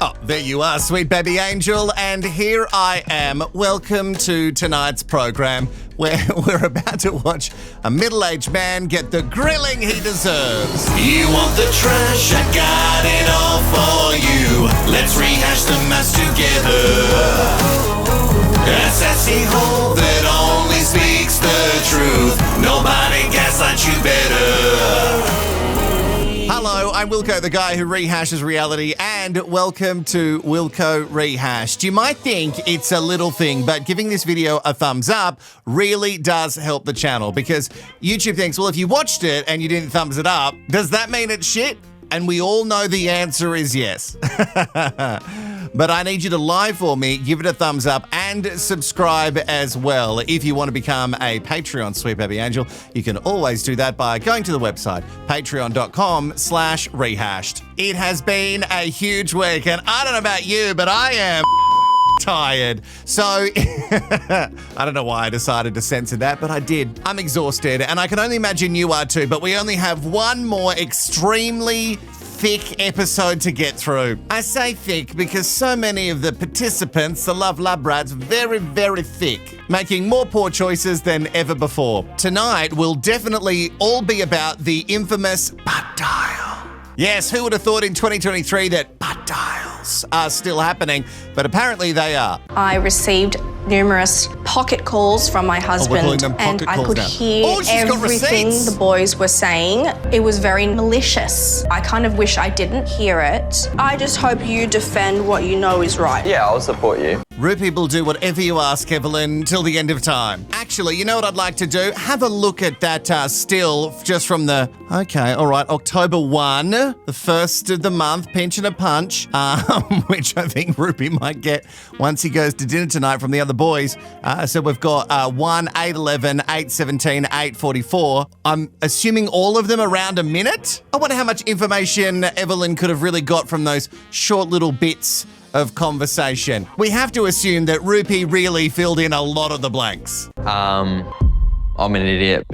Oh, there you are, sweet baby angel, and here I am. Welcome to tonight's program where we're about to watch a middle-aged man get the grilling he deserves. You want the trash, I got it all for you. Let's rehash the MAFS together. A sassy hole that only speaks the truth. Nobody gaslights you better. Hello, I'm Wilko, the guy who rehashes reality, and welcome to Wilko Rehashed. You might think it's a little thing, but giving this video a thumbs up really does help the channel, because YouTube thinks, well, if you watched it and you didn't thumbs it up, does that mean it's shit? And we all know the answer is yes. But I need you to lie for me, give it a thumbs up, and subscribe as well. If you want to become a Patreon Sweet Baby Angel, you can always do that by going to the website, patreon.com/rehashed. It has been a huge week, and I don't know about you, but I am tired. So, I don't know why I decided to censor that, but I did. I'm exhausted, and I can only imagine you are too, but we only have one more extremely thick episode to get through. I say thick because so many of the participants, the love brats, very, very thick, making more poor choices than ever before. Tonight will definitely all be about the infamous butt dial. Yes, who would have thought in 2023 that butt dials are still happening, but apparently they are. I received numerous pocket calls from my husband, and I could hear everything the boys were saying. It was very malicious. I kind of wish I didn't hear it. I just hope you defend what you know is right. Yeah, I'll support you. Rupi will do whatever you ask, Evelyn, till the end of time. Actually, you know what I'd like to do? Have a look at that still just from the, October 1, the first of the month, pinch and a punch, which I think Rupi might get once he goes to dinner tonight from the other boys. So we've got 1, 8:11, 8:17, 8:44. I'm assuming all of them around a minute? I wonder how much information Evelyn could have really got from those short little bits of conversation. We have to assume that Rupi really filled in a lot of the blanks. I'm an idiot.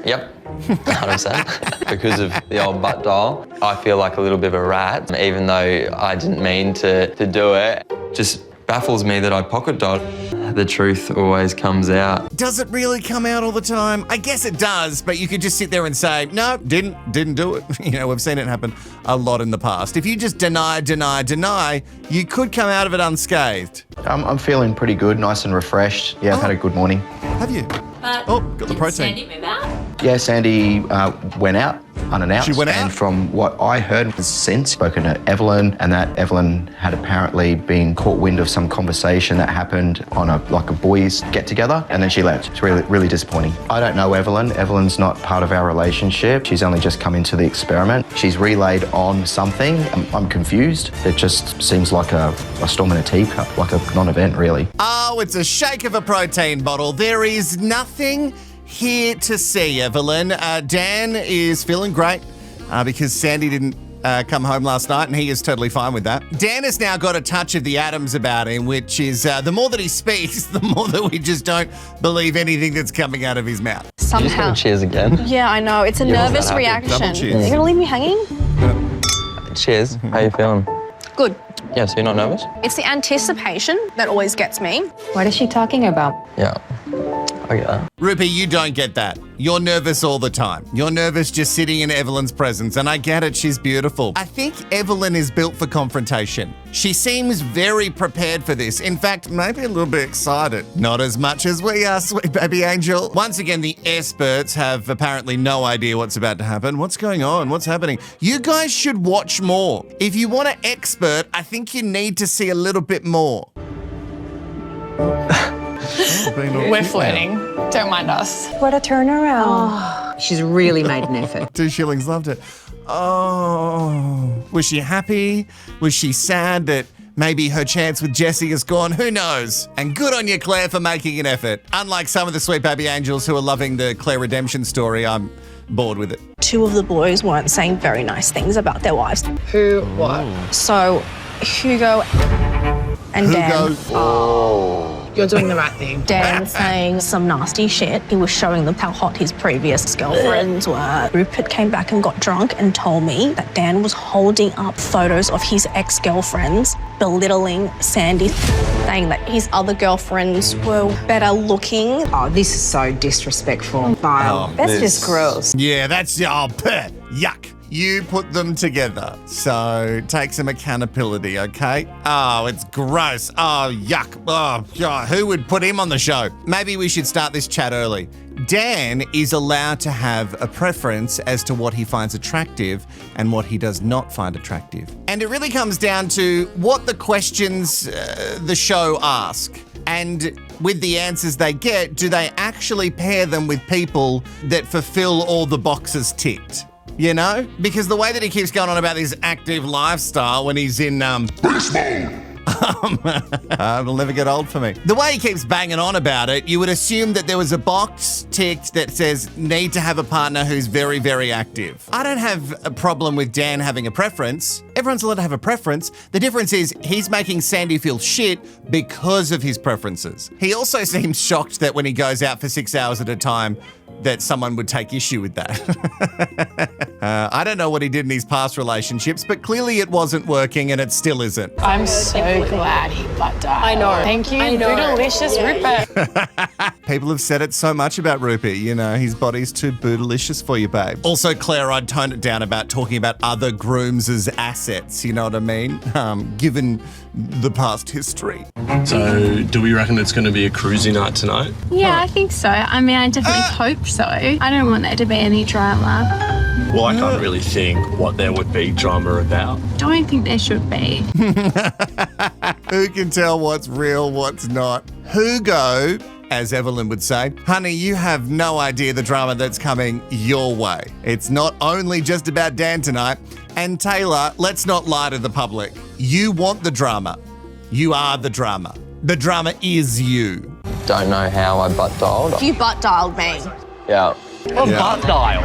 Yep, 100%. Because of the old butt dial, I feel like a little bit of a rat, even though I didn't mean to do it. Just baffles me that I pocket dialed. The truth always comes out. Does it really come out all the time? I guess it does, but you could just sit there and say, no, didn't do it. You know, we've seen it happen a lot in the past. If you just deny, you could come out of it unscathed. I'm feeling pretty good, nice and refreshed. Yeah, I've had a good morning. Have you? Got the protein. Sandy move out? Yeah, Sandy went out unannounced. She went out? And from what I heard, has since spoken to Evelyn, and that Evelyn had apparently been caught wind of some conversation that happened on a boys' get-together, and then she left. It's really, really disappointing. I don't know Evelyn. Evelyn's not part of our relationship. She's only just come into the experiment. She's relayed on something. I'm confused. It just seems like a storm in a teacup, like a non-event, really. Oh, it's a shake of a protein bottle. There is nothing here to see, Evelyn. Dan is feeling great because Sandy didn't come home last night, and he is totally fine with that. Dan has now got a touch of the Adams about him, which is the more that he speaks, the more that we just don't believe anything that's coming out of his mouth. Somehow. You just gotta cheers again. Yeah, I know. It's a nervous reaction. Double cheers. You're gonna leave me hanging? Cheers. How you feeling? Good. Yeah, so you're not nervous? It's the anticipation that always gets me. What is she talking about? Yeah, I get that. Rupi, you don't get that. You're nervous all the time. You're nervous just sitting in Evelyn's presence, and I get it, she's beautiful. I think Evelyn is built for confrontation. She seems very prepared for this. In fact, maybe a little bit excited. Not as much as we are, sweet baby angel. Once again, the experts have apparently no idea what's about to happen. What's going on? What's happening? You guys should watch more. If you want an expert, I think you need to see a little bit more. We're flirting. Don't mind us. What a turnaround. She's really made an effort. 2 shillings loved it. Oh, was she happy? Was she sad that maybe her chance with Jessie is gone? Who knows? And good on you, Claire, for making an effort. Unlike some of the sweet baby angels who are loving the Claire redemption story, I'm bored with it. 2 of the boys weren't saying very nice things about their wives. Who, what? So, Hugo and Dan. Oh. You're doing the right thing. Dan saying some nasty shit. He was showing them how hot his previous girlfriends were. Rupert came back and got drunk and told me that Dan was holding up photos of his ex-girlfriends, belittling Sandy, saying that his other girlfriends were better looking. Oh, this is so disrespectful. Vile. That's just gross. Yeah, that's yuck. You put them together, so take some accountability, okay? Oh, it's gross. Oh, yuck. Oh, God, who would put him on the show? Maybe we should start this chat early. Dan is allowed to have a preference as to what he finds attractive and what he does not find attractive. And it really comes down to what the questions the show ask. And with the answers they get, do they actually pair them with people that fulfill all the boxes ticked? You know? Because the way that he keeps going on about this active lifestyle when he's in baseball. It'll never get old for me. The way he keeps banging on about it, you would assume that there was a box ticked that says need to have a partner who's very, very active. I don't have a problem with Dan having a preference. Everyone's allowed to have a preference. The difference is he's making Sandy feel shit because of his preferences. He also seems shocked that when he goes out for 6 hours at a time, that someone would take issue with that. I don't know what he did in his past relationships, but clearly it wasn't working and it still isn't. I'm so glad he butt dialed. I know. Thank you, bootylicious Rupert. People have said it so much about Rupert, you know, his body's too bootylicious for you, babe. Also, Claire, I'd tone it down about talking about other grooms as assets, you know what I mean? Given the past history. So, do we reckon it's going to be a cruisy night tonight? Yeah, I think so. I mean, I definitely hope so. I don't want there to be any drama. Well, I can't really think what there would be drama about. Don't think there should be. Who can tell what's real, what's not? Hugo, as Evelyn would say, honey, you have no idea the drama that's coming your way. It's not only just about Dan tonight. And Taylor, let's not lie to the public. You want the drama. You are the drama. The drama is you. Don't know how I butt dialed. You butt dialed me. Yeah. Butt dial?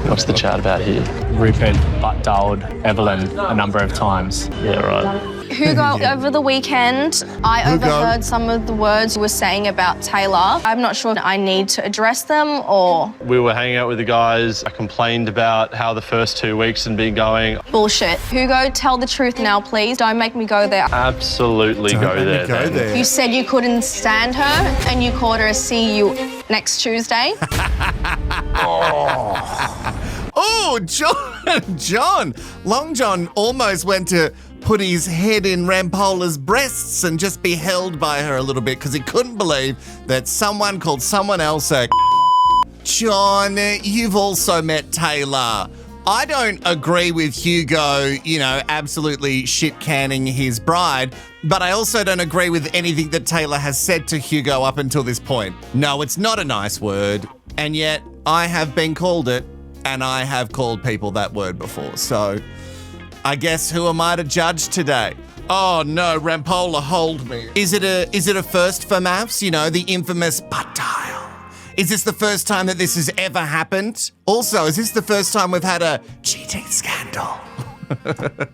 What's the chat about here? Rupert butt dialed Evelyn a number of times. Yeah, right. Hugo, over the weekend, I overheard some of the words you were saying about Taylor. I'm not sure if I need to address them or... We were hanging out with the guys. I complained about how the first 2 weeks had been going. Bullshit. Hugo, tell the truth now, please. Don't make me go there. Absolutely go there. You said you couldn't stand her and you called her to see you next Tuesday. Oh, John. Long John almost went to put his head in Rampola's breasts and just be held by her a little bit because he couldn't believe that someone called someone else a John, you've also met Taylor. I don't agree with Hugo, absolutely shit-canning his bride, but I also don't agree with anything that Taylor has said to Hugo up until this point. No, it's not a nice word, and yet I have been called it, and I have called people that word before, so I guess who am I to judge today? Oh no, Rampola, hold me. Is it a first for MAFS? The infamous butt dial. Is this the first time that this has ever happened? Also, is this the first time we've had a cheating scandal?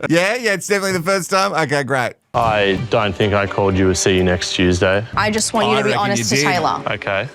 Yeah, it's definitely the first time. Okay, great. I don't think I called you a see you next Tuesday. I just want you to be honest to Taylor. Okay,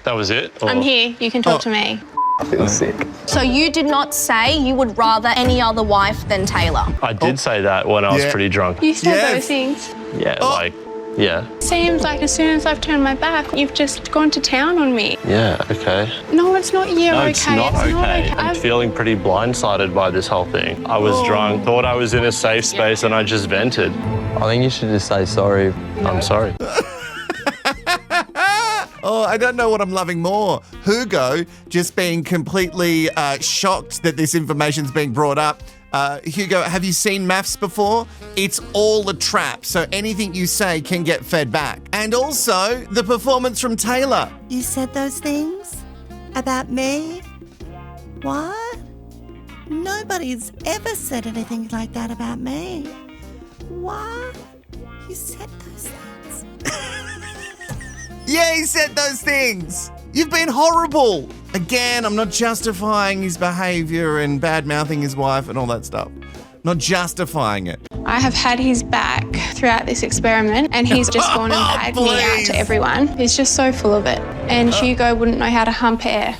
that was it? Or... I'm here. You can talk to me. I feel sick. So you did not say you would rather any other wife than Taylor? I did say that when I was pretty drunk. You said those things. Yeah, yeah. Seems like as soon as I've turned my back, you've just gone to town on me. Yeah, okay. No, it's not you, No, okay? it's not okay. I'm feeling pretty blindsided by this whole thing. I was drunk, thought I was in a safe space, and I just vented. I think you should just say sorry. I'm sorry. Oh, I don't know what I'm loving more. Hugo just being completely shocked that this information's being brought up. Hugo, have you seen MAFS before? It's all a trap, so anything you say can get fed back. And also, the performance from Taylor. You said those things about me? What? Nobody's ever said anything like that about me. What? You said those things? Yeah, he said those things. You've been horrible. Again, I'm not justifying his behavior and bad-mouthing his wife and all that stuff. Not justifying it. I have had his back throughout this experiment and he's just gone and bagged me out to everyone. He's just so full of it. And Hugo wouldn't know how to hump air.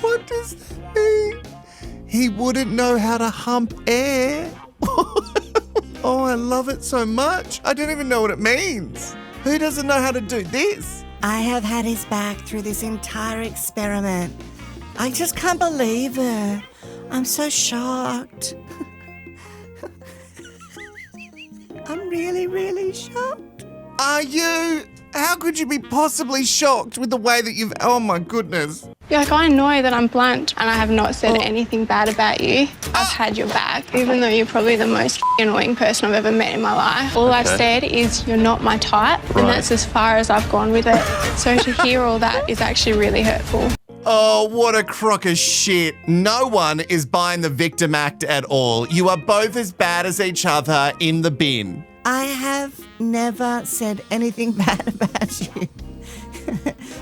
What does that mean? He wouldn't know how to hump air? Oh, I love it so much. I don't even know what it means. Who doesn't know how to do this? I have had his back through this entire experiment. I just can't believe it. I'm so shocked. I'm really, really shocked. Are you? How could you be possibly shocked with the way that you've... Oh, my goodness. Like, I know that I'm blunt and I have not said anything bad about you. I've had your back, even though you're probably the most annoying person I've ever met in my life. All I've said is you're not my type, and that's as far as I've gone with it. So to hear all that is actually really hurtful. Oh, what a crock of shit. No one is buying the victim act at all. You are both as bad as each other in the bin. I have never said anything bad about you.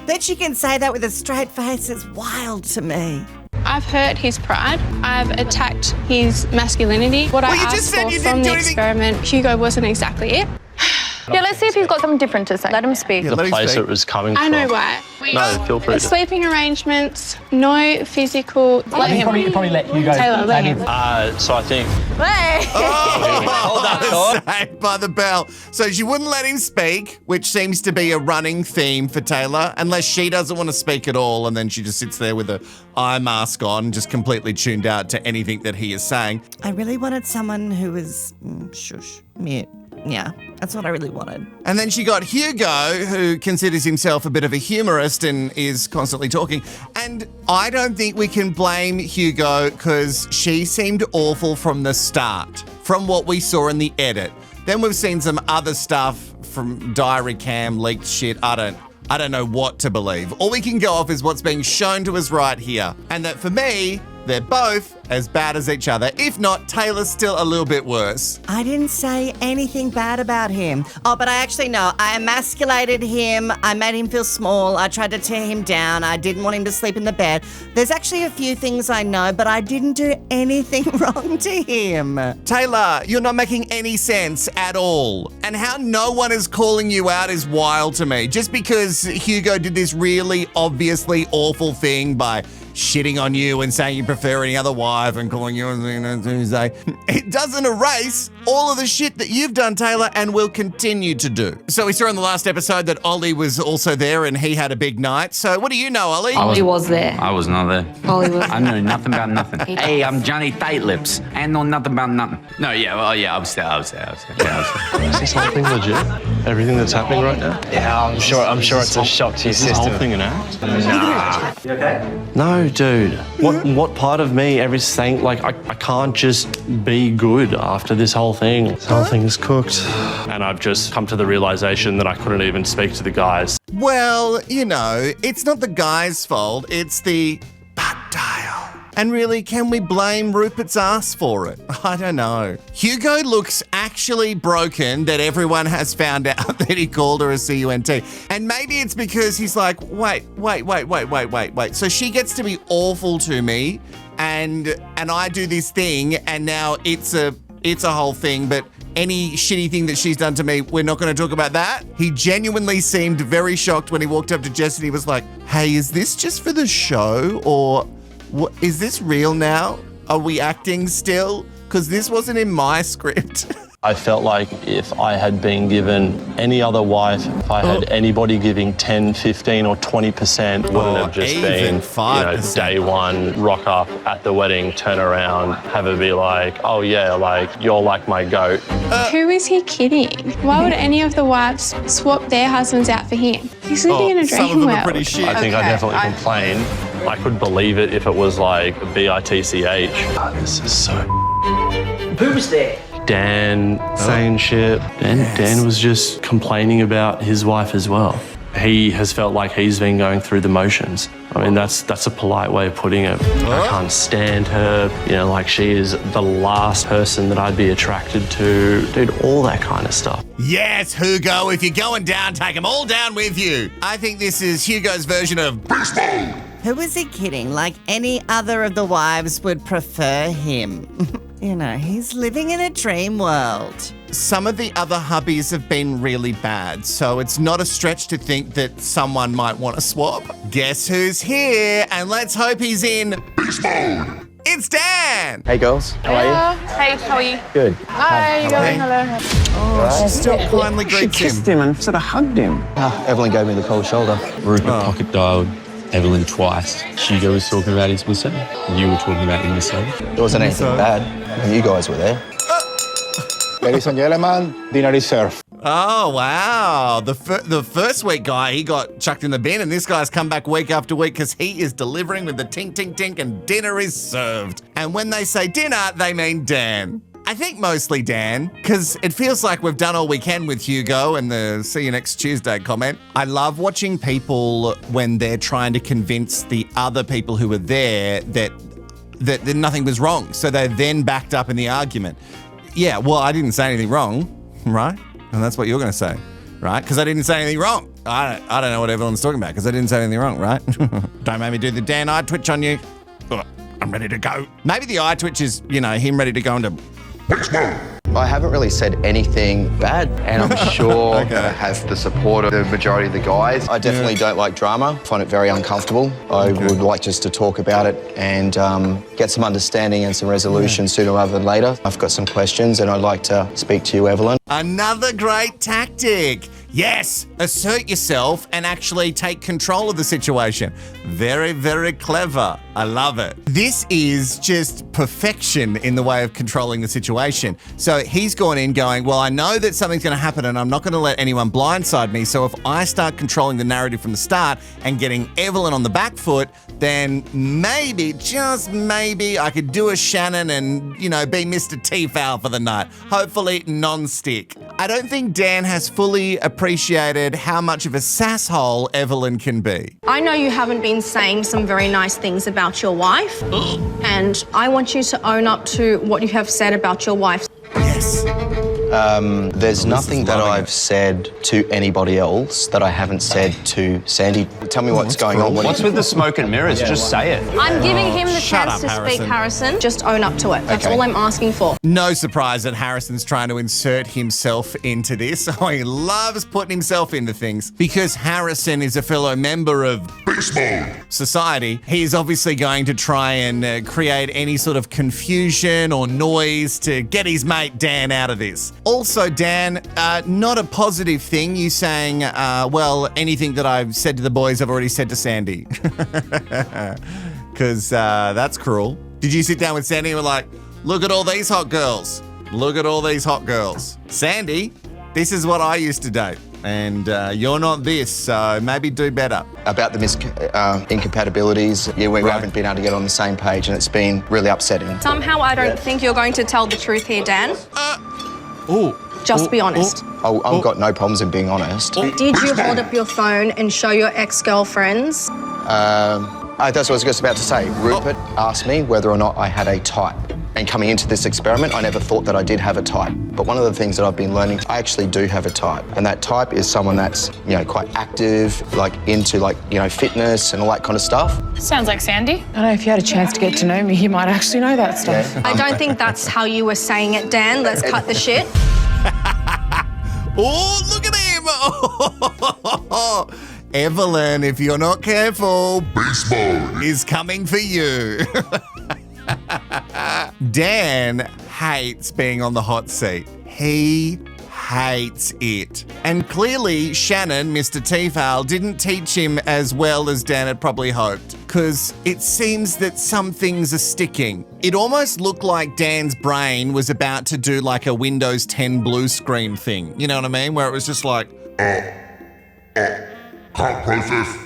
That you can say that with a straight face is wild to me. I've hurt his pride. I've attacked his masculinity. What I asked for from the experiment, Hugo wasn't exactly it. Yeah, let's see if he's got something different to say. Let him speak. The place it was coming from. I know why. No, feel free to. Sleeping arrangements, no physical... Probably let Hugo. Taylor, let him. So I think... Hold on. Saved by the bell. So she wouldn't let him speak, which seems to be a running theme for Taylor, unless she doesn't want to speak at all, and then she just sits there with an eye mask on, just completely tuned out to anything that he is saying. I really wanted someone who was mute. Yeah, that's what I really wanted. And then she got Hugo, who considers himself a bit of a humorist and is constantly talking. And I don't think we can blame Hugo because she seemed awful from the start, from what we saw in the edit. Then we've seen some other stuff from diary cam, leaked shit. I don't know what to believe. All we can go off is what's being shown to us right here. And that for me, they're both as bad as each other. If not, Taylor's still a little bit worse. I didn't say anything bad about him. Oh, but I actually know. I emasculated him. I made him feel small. I tried to tear him down. I didn't want him to sleep in the bed. There's actually a few things I know, but I didn't do anything wrong to him. Taylor, you're not making any sense at all. And how no one is calling you out is wild to me. Just because Hugo did this really obviously awful thing by shitting on you and saying you prefer any other wife and calling you on Tuesday. It doesn't erase all of the shit that you've done, Taylor, and will continue to do. So we saw in the last episode that Ollie was also there and he had a big night. So what do you know, Ollie? Ollie was there. I was not there. Ollie was I know nothing about nothing. Hey, I'm Johnny Tight Lips. I know nothing about nothing. No, yeah, well, yeah, I was there. Is this whole thing legit? Everything that's happening right now? Yeah, I'm sure it's a shock to your system. Is this whole thing an act? Nah. You okay? No, dude. What part of me ever saying, like, I can't just be good after this whole thing. This whole thing is cooked. And I've just come to the realization that I couldn't even speak to the guys. Well, you know, it's not the guy's fault. It's the butt dial. And really, can we blame Rupert's ass for it? I don't know. Hugo looks actually broken that everyone has found out that he called her a CUNT. And maybe it's because he's like, wait. So she gets to be awful to me and I do this thing and now it's a whole thing, but any shitty thing that she's done to me, we're not going to talk about that. He genuinely seemed very shocked when he walked up to Jess and he was like, hey, is this just for the show or... What, is this real now? Are we acting still? Because this wasn't in my script. I felt like if I had been given any other wife, if I had anybody giving 10, 15 or 20%, wouldn't have just been 5%. Day one, rock up at the wedding, turn around, have her be like, oh yeah, like you're like my goat. Who is he kidding? Why would any of the wives swap their husbands out for him? He's living in a dream world. Some of them are pretty shit. I think I definitely complain. I could believe it if it was like BITCH. Oh, this is so... Who was there? Dan saying shit. Dan was just complaining about his wife as well. He has felt like he's been going through the motions. I mean, that's a polite way of putting it. I can't stand her. You know, like she is the last person that I'd be attracted to. Dude, all that kind of stuff. Yes, Hugo, if you're going down, take them all down with you. I think this is Hugo's version of baseball. Who is he kidding? Like any other of the wives would prefer him. You know, he's living in a dream world. Some of the other hubbies have been really bad, so it's not a stretch to think that someone might want to swap. Guess who's here? And let's hope he's in beast mode. It's Dan! Hey girls, how are you? Hey, how are you? Good. Hi, hello. Oh, she still kindly greets him. She kissed him and sort of hugged him. Evelyn gave me the cold shoulder. Rupert pocket dialed Evelyn twice. Hugo was talking about his misso. You were talking about your misso. There wasn't anything bad when you guys were there. Ladies and gentlemen, dinner is served. Oh, wow. The first week guy, he got chucked in the bin, and this guy's come back week after week because he is delivering with the tink, tink, tink, and dinner is served. And when they say dinner, they mean Dan. I think mostly Dan, because it feels like we've done all we can with Hugo and the see you next Tuesday comment. I love watching people when they're trying to convince the other people who were there that nothing was wrong. So they're then backed up in the argument. Yeah, well, I didn't say anything wrong, right? And that's what you're going to say, right? Because I didn't say anything wrong. I don't know what everyone's talking about because I didn't say anything wrong, right? Don't make me do the Dan eye twitch on you. Ugh, I'm ready to go. Maybe the eye twitch is, him ready to go into... I haven't really said anything bad, and I'm sure it has the support of the majority of the guys. I definitely don't like drama. I find it very uncomfortable. I would like just to talk about it and get some understanding and some resolution sooner rather than later. I've got some questions, and I'd like to speak to you, Evelyn. Another great tactic. Yes, assert yourself and actually take control of the situation. Very, very clever. I love it. This is just perfection in the way of controlling the situation. So he's gone in going, well, I know that something's going to happen and I'm not going to let anyone blindside me. So if I start controlling the narrative from the start and getting Evelyn on the back foot, then maybe, just maybe, I could do a Shannon and, be Mr. T-Foul for the night. Hopefully non-stick. I don't think Dan has fully appreciated how much of a sasshole Evelyn can be. I know you haven't been saying some very nice things about your wife, and I want you to own up to what you have said about your wife. Yes. There's nothing that I've said to anybody else that I haven't said to Sandy. Tell me what's going on. What's with the smoke and mirrors? Just say it. I'm giving him the chance to speak, Harrison. Just own up to it. That's all I'm asking for. No surprise that Harrison's trying to insert himself into this. Oh, he loves putting himself into things. Because Harrison is a fellow member of society, he's obviously going to try and create any sort of confusion or noise to get his mate Dan out of this. Also, Dan, not a positive thing, you saying, well, anything that I've said to the boys, I've already said to Sandy. Because that's cruel. Did you sit down with Sandy and were like, look at all these hot girls. Look at all these hot girls. Sandy, this is what I used to date. And you're not this, so maybe do better. About the incompatibilities, we haven't been able to get on the same page, and it's been really upsetting. Somehow I don't think you're going to tell the truth here, Dan. Just be honest. I've got no problems in being honest. Did you hold up your phone and show your ex-girlfriends? That's what I was just about to say. Rupert asked me whether or not I had a type. And coming into this experiment, I never thought that I did have a type. But one of the things that I've been learning, I actually do have a type. And that type is someone that's, quite active, into fitness and all that kind of stuff. Sounds like Sandy. I don't know, if you had a chance to get to know me, you might actually know that stuff. Yeah. I don't think that's how you were saying it, Dan. Let's cut the shit. Oh, look at him! Oh, Evelyn, if you're not careful, baseball is coming for you. Dan hates being on the hot seat. He hates it. And clearly, Shannon, Mr. T-Foul, didn't teach him as well as Dan had probably hoped, because it seems that some things are sticking. It almost looked like Dan's brain was about to do like a Windows 10 blue screen thing. You know what I mean? Where it was just like... can't process.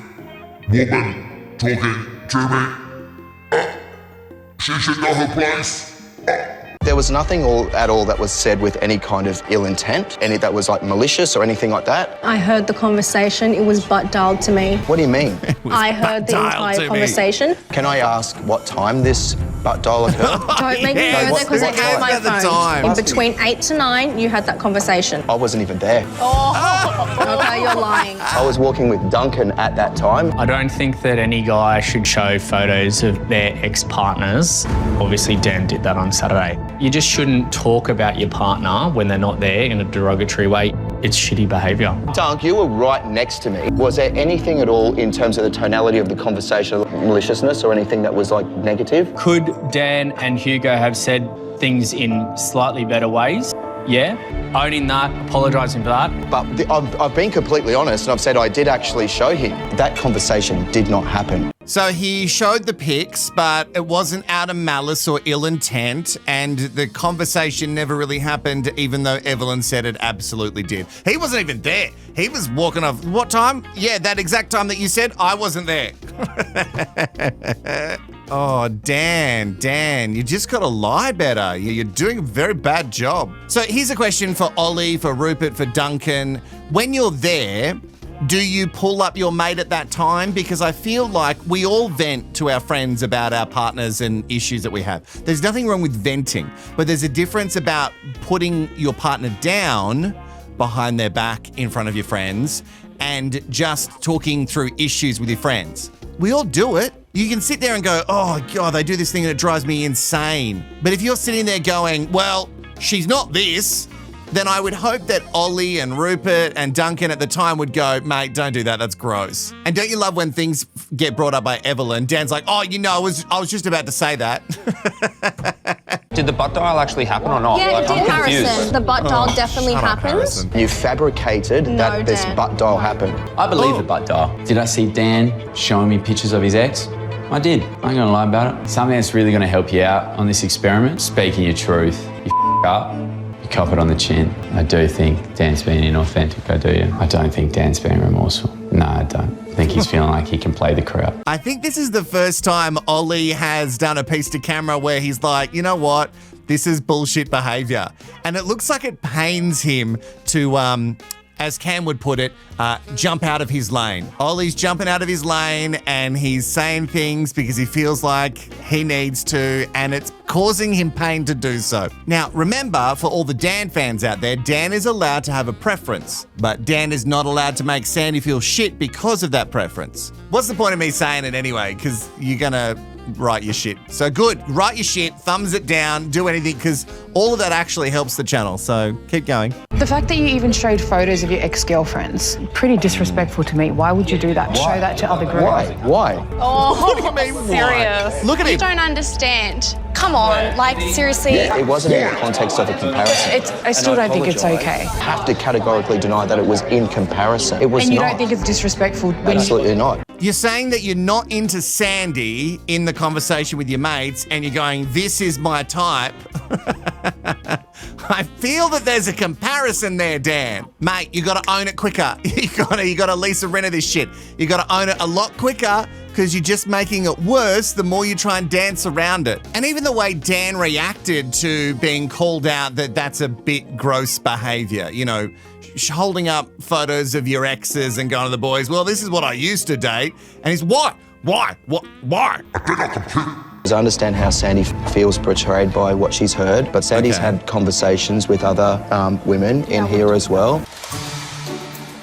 Woman talking to me. She should know her place. There was nothing at all that was said with any kind of ill intent, any that was malicious or anything like that. I heard the conversation. It was butt dialed to me. What do you mean? I heard the entire conversation. Can I ask what time this butt dial occurred? Don't make me go there because I have my phone. In between 8 to 9, you had that conversation. I wasn't even there. Okay, you're lying. I was walking with Duncan at that time. I don't think that any guy should show photos of their ex-partners. Obviously, Dan did that on Saturday. You just shouldn't talk about your partner when they're not there in a derogatory way. It's shitty behaviour. Dunk, you were right next to me. Was there anything at all in terms of the tonality of the conversation, maliciousness or anything that was like negative? Could Dan and Hugo have said things in slightly better ways? Yeah. Owning that, apologising for that. But I've been completely honest and I've said I did actually show him. That conversation did not happen. So he showed the pics, but it wasn't out of malice or ill intent, and the conversation never really happened, even though Evelyn said it absolutely did. He wasn't even there. He was walking off. What time? Yeah, that exact time that you said. I wasn't there. Oh, Dan, you just got to lie better. You're doing a very bad job. So here's a question for Ollie, for Rupert, for Duncan. When you're there, do you pull up your mate at that time? Because I feel like we all vent to our friends about our partners and issues that we have. There's nothing wrong with venting, but there's a difference about putting your partner down behind their back in front of your friends and just talking through issues with your friends. We all do it. You can sit there and go, oh God, they do this thing and it drives me insane. But if you're sitting there going, well, she's not this, then I would hope that Ollie and Rupert and Duncan at the time would go, mate, don't do that, that's gross. And don't you love when things get brought up by Evelyn? Dan's like, oh, you know, I was just about to say that. Did the butt dial actually happen or not? Yeah, it did, Harrison. The butt dial definitely happened. You fabricated that this butt dial happened. I believe the butt dial. Did I see Dan showing me pictures of his ex? I did. I ain't gonna lie about it. Something that's really gonna help you out on this experiment, speaking your truth. You up, you cop it on the chin. I do think Dan's being inauthentic, I do. I don't think Dan's being remorseful. No, I don't. I think he's feeling like he can play the crowd. I think this is the first time Ollie has done a piece to camera where he's like, you know what? This is bullshit behaviour. And it looks like it pains him to, as Cam would put it, jump out of his lane. Ollie's jumping out of his lane and he's saying things because he feels like he needs to, and it's causing him pain to do so. Now, remember, for all the Dan fans out there, Dan is allowed to have a preference, but Dan is not allowed to make Sandy feel shit because of that preference. What's the point of me saying it anyway? Because you're gonna write your shit. So good, write your shit, thumbs it down, do anything, because all of that actually helps the channel. So keep going. The fact that you even showed photos of your ex-girlfriends, pretty disrespectful to me. Why would you do that? Show that to other groups. Why? Oh, what do you mean, serious? Look at him. You don't understand. Come on, like seriously. Yeah, it wasn't in the context of a comparison. I still don't think it's okay. I have to categorically deny that it was in comparison. It was and you not. don't think it's disrespectful when Absolutely not. You're saying that you're not into Sandy in the conversation with your mates and you're going, this is my type. I feel that there's a comparison there, Dan. Mate, you got to own it quicker. You got to Lisa Rinna this shit. You got to own it a lot quicker because you're just making it worse the more you try and dance around it. And even the way Dan reacted to being called out that that's a bit gross behavior, you know, holding up photos of your exes and going to the boys, well, this is what I used to date. And he's, what? Why? What? Why? I understand how Sandy feels portrayed by what she's heard, but Sandy's had conversations with other women in here as well.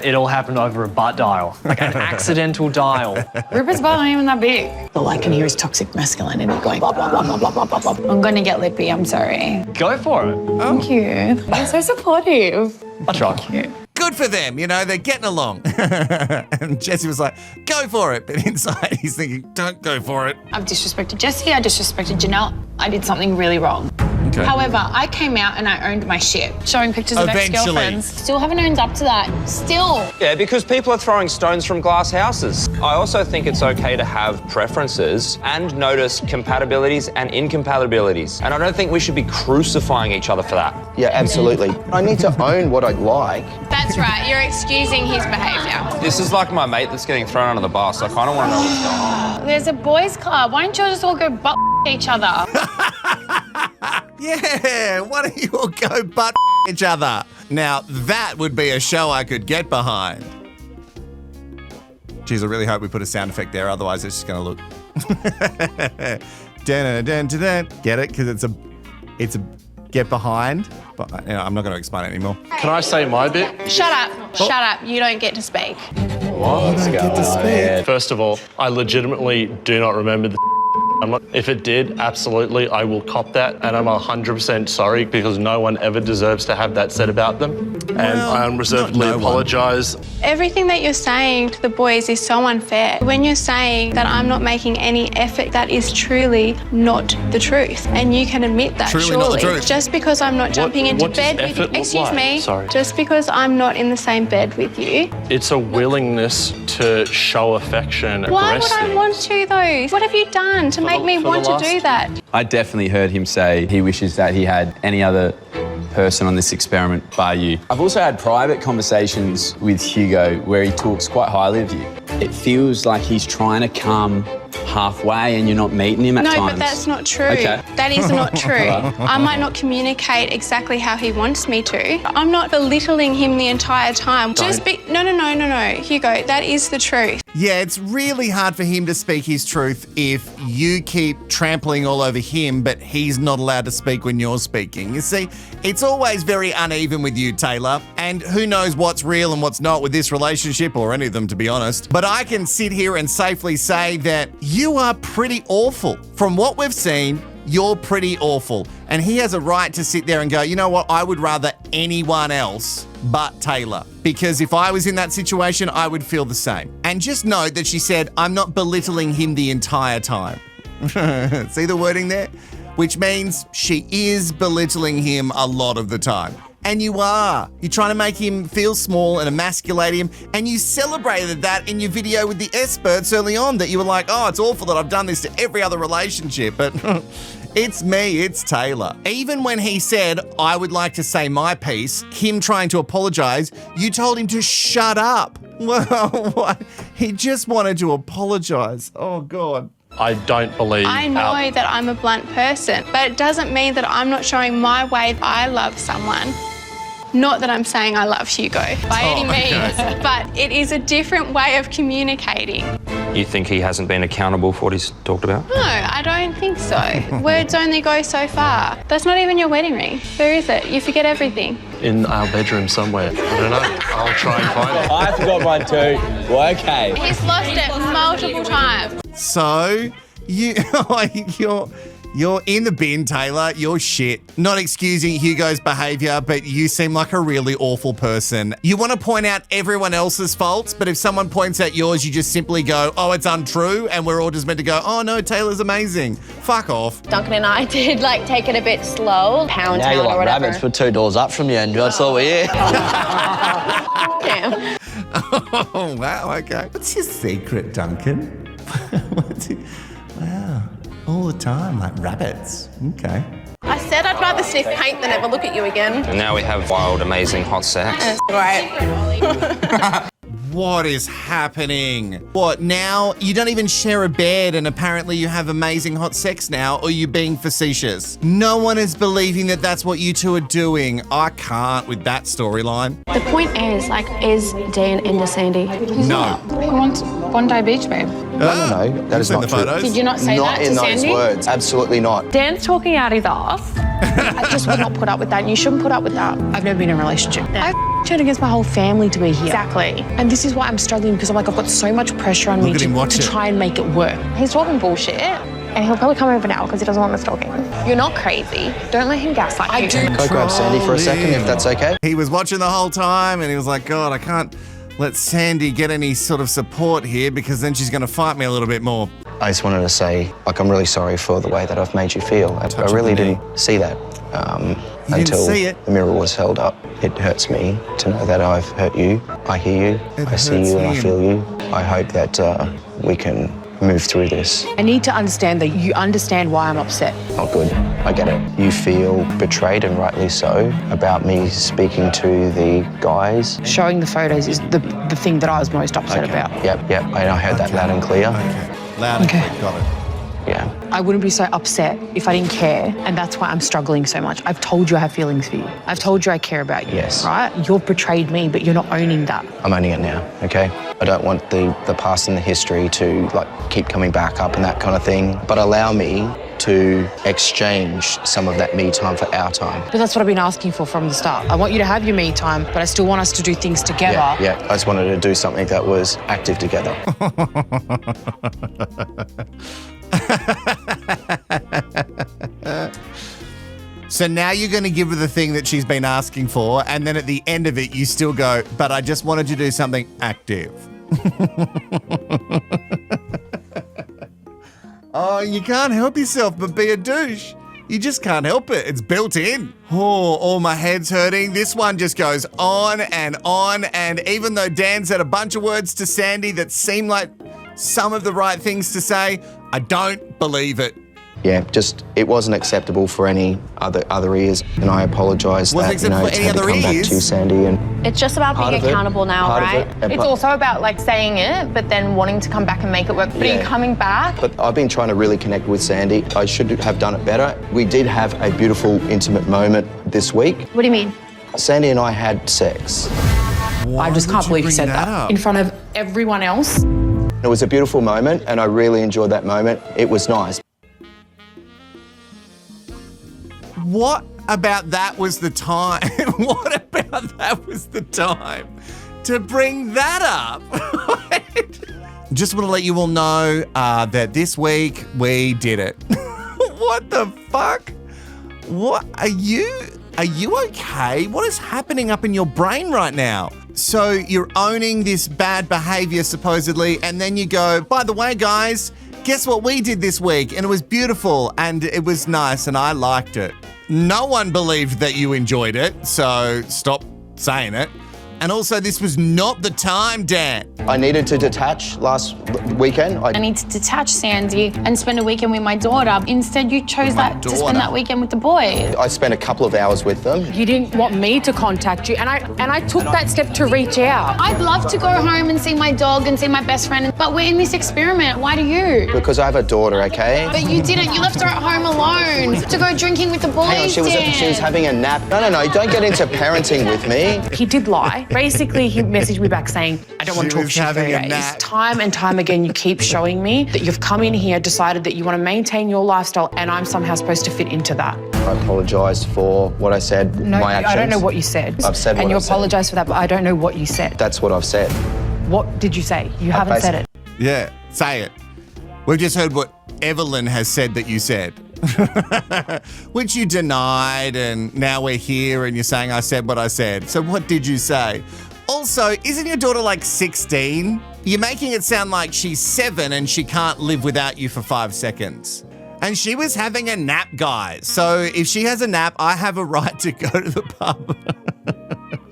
It all happened over a butt dial, like an accidental dial. Rupert's butt ain't even that big. All I can hear is toxic masculinity going blah, blah, blah, blah, blah, blah, blah, blah. I'm going to get lippy, I'm sorry. Go for it. Thank you. You're so supportive. I'll try. Thank you. Good for them, you know, they're getting along. And Jesse was like, go for it. But inside he's thinking, don't go for it. I've disrespected Jesse, I disrespected Janelle. I did something really wrong. Okay. However, I came out and I owned my shit. Showing pictures of Eventually. ex-girlfriends. Still haven't owned up to that. Still. Yeah, because people are throwing stones from glass houses. I also think it's okay to have preferences and notice compatibilities and incompatibilities. And I don't think we should be crucifying each other for that. Yeah, absolutely. I need to own what I like. That's right, you're excusing his behaviour. This is like my mate that's getting thrown under the bus. I kind of want to know what's going on. There's a boys' club. Why don't you just all go butt each other? Yeah, why don't you all go butt each other? Now, that would be a show I could get behind. Geez, I really hope we put a sound effect there, otherwise it's just going to look... Dun-dun-dun-dun-dun. Get it? Because it's a get behind. But I'm not going to explain it anymore. Can I say my bit? Shut up. Shut up. You don't get to speak. What's going on here? First of all, I legitimately do not remember the if it did, absolutely, I will cop that, and I'm 100% sorry because no one ever deserves to have that said about them. And I unreservedly apologise. Everything that you're saying to the boys is so unfair. When you're saying that I'm not making any effort, that is truly not the truth. And you can admit that, Truly surely. not the truth. Just because I'm not jumping into what does bed with you. effort look Excuse like? me. Sorry. Just because I'm not in the same bed with you. It's a willingness to show affection Why would aggressively. I want to, though? What have you done to make me want to do that? I definitely heard him say he wishes that he had any other person on this experiment bar you. I've also had private conversations with Hugo where he talks quite highly of you. It feels like he's trying to come halfway and you're not meeting him at times. No, but that's not true. Okay. That is not true. I might not communicate exactly how he wants me to. I'm not belittling him the entire time. No, Hugo, that is the truth. Yeah, it's really hard for him to speak his truth if you keep trampling all over him, but he's not allowed to speak when you're speaking. You see, it's always very uneven with you, Taylor, and who knows what's real and what's not with this relationship, or any of them, to be honest. But I can sit here and safely say that you are pretty awful. From what we've seen, you're pretty awful. And he has a right to sit there and go, you know what, I would rather anyone else but Taylor. Because if I was in that situation, I would feel the same. And just note that she said, I'm not belittling him the entire time. See the wording there? Which means she is belittling him a lot of the time. And you are. You're trying to make him feel small and emasculate him. And you celebrated that in your video with the experts early on, that you were like, oh, it's awful that I've done this to every other relationship. But it's me, it's Taylor. Even when he said, I would like to say my piece, him trying to apologize, you told him to shut up. Well, what? He just wanted to apologize. Oh, God. I don't believe... I know that I'm a blunt person, but it doesn't mean that I'm not showing my way I love someone. Not that I'm saying I love Hugo by any means, but it is a different way of communicating. You think he hasn't been accountable for what he's talked about? No, I don't think so. Words only go so far. That's not even your wedding ring. Where is it? You forget everything. In our bedroom somewhere. I don't know. I'll try and find it. I forgot mine too. Well, okay. He's lost it multiple times. So, you're in the bin, Taylor. You're shit. Not excusing Hugo's behaviour, but you seem like a really awful person. You want to point out everyone else's faults, but if someone points out yours, you just simply go, oh, it's untrue, and we're all just meant to go, oh, no, Taylor's amazing. Fuck off. Duncan and I did take it a bit slow. Pound now town you're like or whatever. rabbits, we're 2 doors up from you, and that's all we're here. Damn. Oh, wow, okay. What's your secret, Duncan? Wow. All the time, like rabbits. Okay. I said I'd rather sniff paint than ever look at you again. And now we have wild, amazing, hot sex. Great. What is happening? What, now you don't even share a bed and apparently you have amazing hot sex now, or you being facetious? No one is believing that that's what you two are doing. I can't with that storyline. The point is, is Dan into Sandy? No. He wants Bondi Beach, babe. No, that is not true. photos? Did you not say not that to in those Sandy? words. Absolutely not. Dan's talking out his ass. I just would not put up with that, and you shouldn't put up with that. I've never been in a relationship. I turned against my whole family to be here. Exactly. And this is why I'm struggling, because I've got so much pressure on me to try and make it work. He's talking bullshit, and he'll probably come over now because he doesn't want us talking. You're not crazy. Don't let him gaslight you. Can I grab Sandy for a second, if that's okay? He was watching the whole time and he was like, God, I can't let Sandy get any sort of support here because then she's going to fight me a little bit more. I just wanted to say, I'm really sorry for the way that I've made you feel. I really didn't see that until the mirror was held up. It hurts me to know that I've hurt you. I hear you, I see you, and I feel you. I hope that we can move through this. I need to understand that you understand why I'm upset. Oh, good. I get it. You feel betrayed, and rightly so, about me speaking to the guys. Showing the photos is the thing that I was most upset about. Yep. And I heard that loud and clear. Loud and clear, got it. Yeah. I wouldn't be so upset if I didn't care, and that's why I'm struggling so much. I've told you I have feelings for you. I've told you I care about you, Yes. right? You've betrayed me, but you're not owning that. I'm owning it now, okay? I don't want the past and the history to like keep coming back up and that kind of thing, but allow me to exchange some of that me time for our time. But that's what I've been asking for from the start. I want you to have your me time, but I still want us to do things together. Yeah, I just wanted to do something that was active together. So now you're going to give her the thing that she's been asking for, and then at the end of it, you still go, but I just wanted to do something active. Oh, you can't help yourself but be a douche. You just can't help it. It's built in. Oh, my head's hurting. This one just goes on, and even though Dan said a bunch of words to Sandy that seem like some of the right things to say, I don't believe it. Yeah, just it wasn't acceptable for any other ears, and I apologise that Wasn't acceptable for any had to other come back ears? to you, Sandy. And It's just about Part being of it. accountable now, Part of right? it. It's also about like saying it, but then wanting to come back and make it work. But are Yeah. you coming back? But I've been trying to really connect with Sandy. I should have done it better. We did have a beautiful, intimate moment this week. What do you mean? Sandy and I had sex. I just can't believe you said that in front of everyone else. It was a beautiful moment, and I really enjoyed that moment. It was nice. What about that was the time? What about that was the time to bring that up? Just want to let you all know that this week we did it. What the fuck? What are you okay? What is happening up in your brain right now? So you're owning this bad behavior supposedly, and then you go, by the way, guys, guess what we did this week? And it was beautiful and it was nice and I liked it. No one believed that you enjoyed it, so stop saying it. And also, this was not the time, Dan. I needed to detach last weekend. I need to detach, Sandy, and spend a weekend with my daughter. Instead, you chose to spend that weekend with the boys. I spent a couple of hours with them. You didn't want me to contact you, and I took that step to reach out. I'd love to go home and see my dog and see my best friend, but we're in this experiment. Why do you? Because I have a daughter, okay? But you didn't. You left her at home alone to go drinking with the boys. Hang on, she was having a nap. No, don't get into parenting with me. He did lie. Basically, he messaged me back saying, I don't want to talk to you for 3 days. Time and time again, you keep showing me that you've come in here, decided that you want to maintain your lifestyle, and I'm somehow supposed to fit into that. I apologise for what I said, No, my actions. I don't know what you said. I've said what and you I've said. apologise for that, but I don't know what you said. That's what I've said. What did you say? You haven't said it. Yeah, say it. We've just heard what Evelyn has said that you said. Which you denied, and now we're here and you're saying I said what I said. So what did you say? Also, isn't your daughter like 16? You're making it sound like she's 7 and she can't live without you for 5 seconds. And she was having a nap, guys. So if she has a nap, I have a right to go to the pub.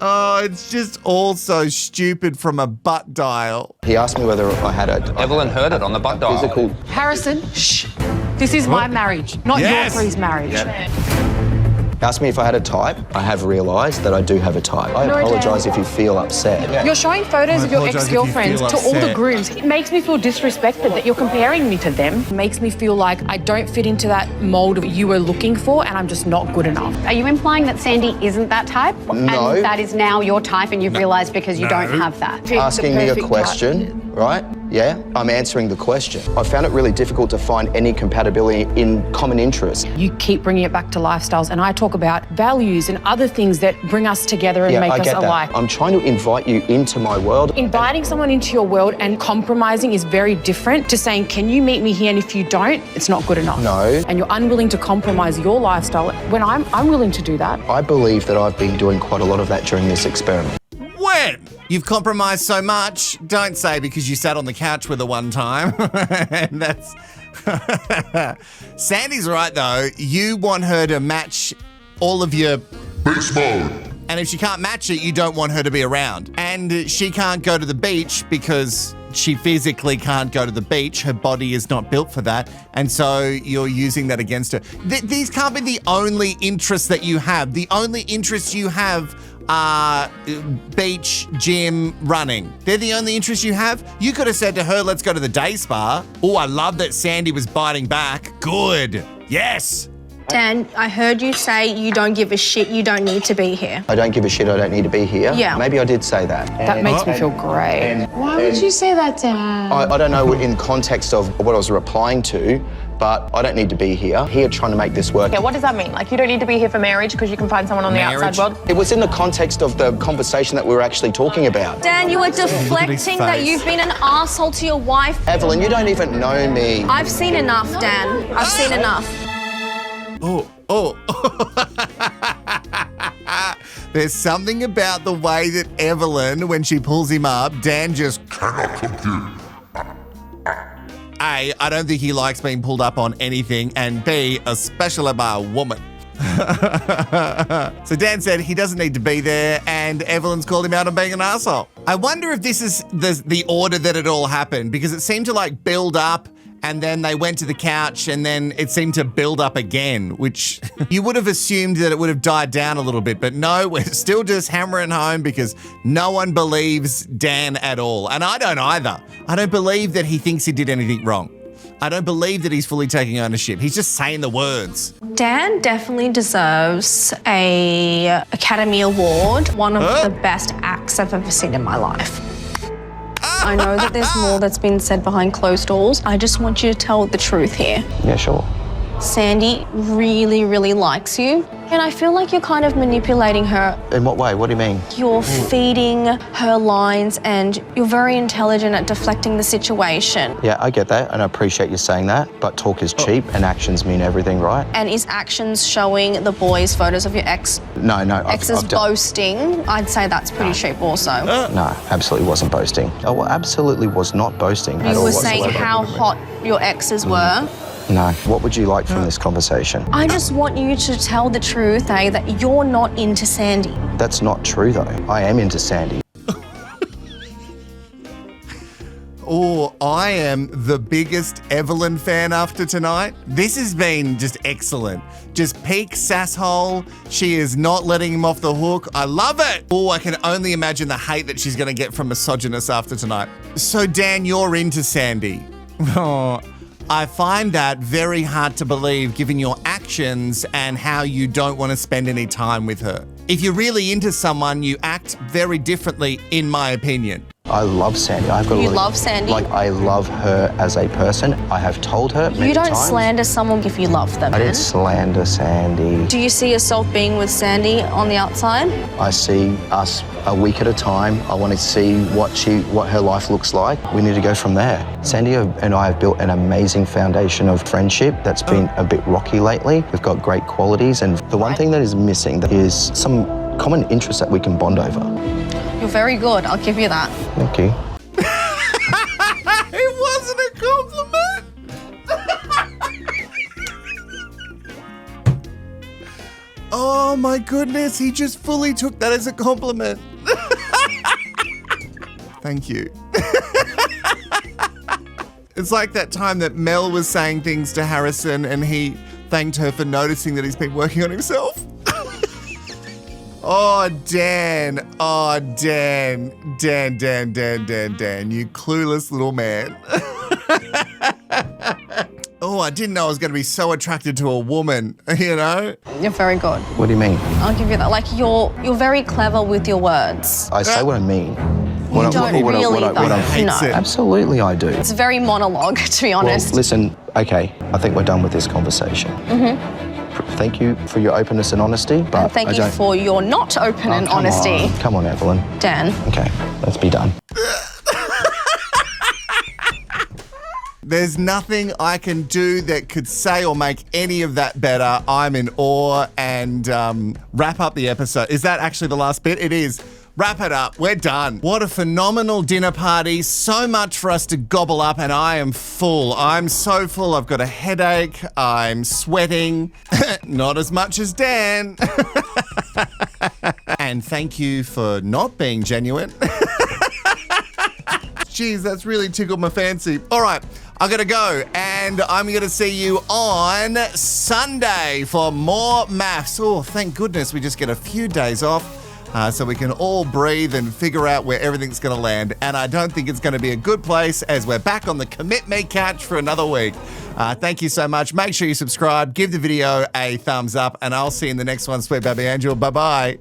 Oh, it's just all so stupid from a butt dial. He asked me whether I had a... Evelyn heard it on the butt dial. Physical... Harrison, shh. This is my marriage, not your three's marriage. He asked me if I had a type. I have realised that I do have a type. I No, apologise Dan. if you feel upset. You're showing photos of your apologise if you ex-girlfriends feel to all the upset. grooms. It makes me feel disrespected that you're comparing me to them. It makes me feel like I don't fit into that mold of you were looking for, and I'm just not good enough. Are you implying that Sandy isn't that type? No. And that is now your type and you've realised because you No. don't have that? Asking me a question, right? Yeah, I'm answering the question. I found it really difficult to find any compatibility in common interests. You keep bringing it back to lifestyles, and I talk about values and other things that bring us together and Yeah, make I us get alike. that. I'm trying to invite you into my world. Inviting someone into your world and compromising is very different to saying, can you meet me here? And if you don't, it's not good enough. No. And you're unwilling to compromise your lifestyle when I'm willing to do that. I believe that I've been doing quite a lot of that during this experiment. When you've compromised so much, don't say because you sat on the couch with her one time. And that's... Sandy's right, though. You want her to match all of your... Beast mode. And if she can't match it, you don't want her to be around. And she can't go to the beach because she physically can't go to the beach. Her body is not built for that. And so you're using that against her. These can't be the only interests that you have. The only interests you have are beach, gym, running. They're the only interests you have. You could have said to her, let's go to the day spa. Oh, I love that Sandy was biting back. Good. Yes. Dan, I heard you say you don't give a shit, you don't need to be here. I don't give a shit, I don't need to be here. Yeah. Maybe I did say that. That makes me feel great. Why would you say that, Dan? I don't know in context of what I was replying to, but I don't need to be here trying to make this work. Yeah, what does that mean? Like, you don't need to be here for marriage because you can find someone on the outside world? It was in the context of the conversation that we were actually talking about. Dan, you were deflecting that you've been an asshole to your wife. Evelyn, you don't even know me. I've seen enough, Dan. I've seen enough. Oh. There's something about the way that Evelyn, when she pulls him up, Dan just cannot compute. A, I don't think he likes being pulled up on anything, and B, especially by a woman. So Dan said he doesn't need to be there, and Evelyn's called him out on being an asshole. I wonder if this is the order that it all happened, because it seemed to like build up, and then they went to the couch, and then it seemed to build up again, which you would have assumed that it would have died down a little bit, but no, we're still just hammering home because no one believes Dan at all. And I don't either. I don't believe that he thinks he did anything wrong. I don't believe that he's fully taking ownership. He's just saying the words. Dan definitely deserves an Academy Award, one of the best acts I've ever seen in my life. I know that there's more that's been said behind closed doors. I just want you to tell the truth here. Yeah, sure. Sandy really, really likes you. And I feel like you're kind of manipulating her. In what way? What do you mean? You're feeding her lines and you're very intelligent at deflecting the situation. Yeah, I get that and I appreciate you saying that, but talk is cheap and actions mean everything, right? And is actions showing the boys photos of your ex? No. Ex's boasting? I'd say that's pretty cheap also. No, absolutely wasn't boasting. Oh, absolutely was not boasting at all. You were whatsoever. saying how hot your exes were. No. What would you like from this conversation? I just want you to tell the truth, that you're not into Sandy. That's not true, though. I am into Sandy. Oh, I am the biggest Evelyn fan after tonight. This has been just excellent. Just peak sasshole. She is not letting him off the hook. I love it. Oh, I can only imagine the hate that she's going to get from misogynists after tonight. So, Dan, you're into Sandy. Oh, I find that very hard to believe given your actions and how you don't want to spend any time with her. If you're really into someone, you act very differently, in my opinion. I love Sandy. You love Sandy? Like, I love her as a person. I have told her many times. You don't slander someone if you love them, I didn't slander Sandy. Do you see yourself being with Sandy on the outside? I see us a week at a time. I want to see what her life looks like. We need to go from there. Sandy and I have built an amazing foundation of friendship that's been a bit rocky lately. We've got great qualities, and the one thing that is missing is some common interests that we can bond over. You're very good. I'll give you that. Thank you. It wasn't a compliment. Oh my goodness, he just fully took that as a compliment. Thank you. It's like that time that Mel was saying things to Harrison and he thanked her for noticing that he's been working on himself. Oh, Dan. Oh, Dan. Dan, you clueless little man. Oh, I didn't know I was going to be so attracted to a woman, you know? You're very good. What do you mean? I'll give you that. Like, you're very clever with your words. I say what I mean. You don't really, though. No. Absolutely, I do. It's a very monologue, to be honest. Well, listen, okay, I think we're done with this conversation. Thank you for your openness and honesty, but and thank you for your not open and honesty. Come on, Evelyn. Dan. Okay, let's be done. There's nothing I can do that could say or make any of that better. I'm in awe, and wrap up the episode. Is that actually the last bit? It is. Wrap it up. We're done. What a phenomenal dinner party. So much for us to gobble up, and I am full. I'm so full. I've got a headache. I'm sweating. Not as much as Dan. And And thank you for not being genuine. Jeez, that's really tickled my fancy. All right, I'm going to go, and I'm going to see you on Sunday for more MAFS. Oh, thank goodness we just get a few days off so we can all breathe and figure out where everything's going to land. And I don't think it's going to be a good place as we're back on the Commit Me couch for another week. Thank you so much. Make sure you subscribe, give the video a thumbs up, and I'll see you in the next one, Sweet Baby Angel. Bye-bye.